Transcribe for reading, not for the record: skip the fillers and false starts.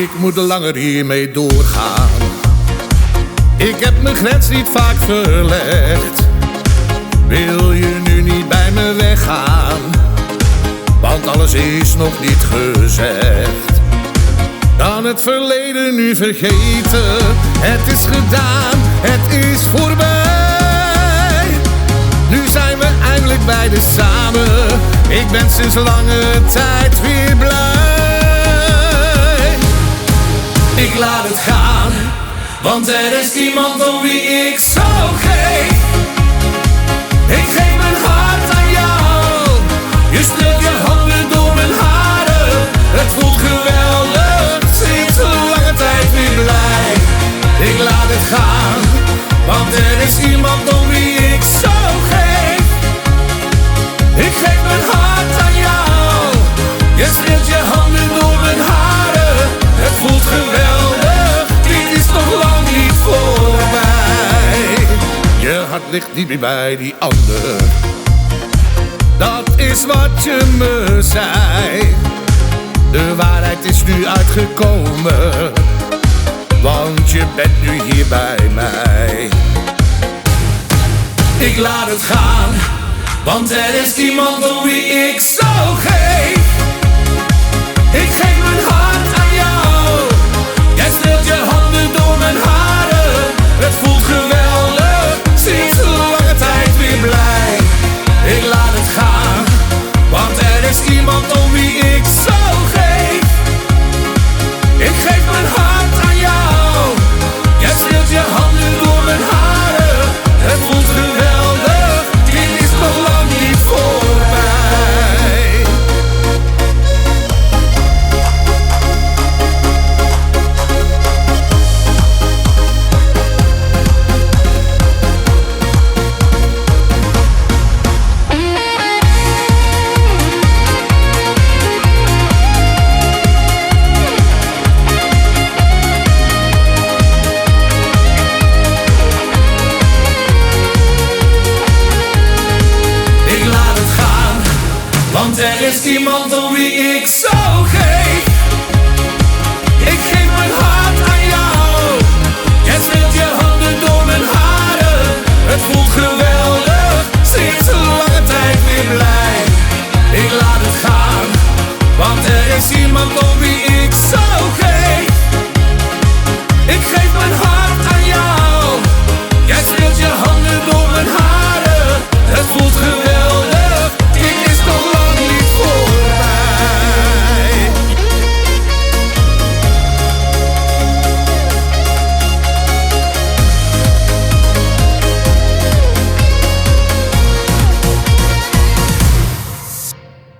Ik moet langer hiermee doorgaan. Ik heb mijn grens niet vaak verlegd. Wil je nu niet bij me weggaan? Want alles is nog niet gezegd. Kan het verleden nu vergeten? Het is gedaan, het is voorbij. Nu zijn we eindelijk beiden samen. Ik ben sinds lange tijd weer blij. Ik laat het gaan, want er is iemand om wie ik zo geef. Ik geef mijn hart aan jou. Je streelt je handen door mijn haren. Het voelt geweldig, sinds lange tijd weer blij. Ik laat het gaan, want er is iemand om wie ik zo geef. Ik geef mijn hart aan jou. Je streelt je handen door mijn haren. Het voelt geweldig, dit is nog lang niet voorbij. Je hart ligt niet meer bij die ander. Dat is wat je me zei. De waarheid is nu uitgekomen, want je bent nu hier bij mij. Ik laat het gaan, want er is iemand om wie ik zo geef.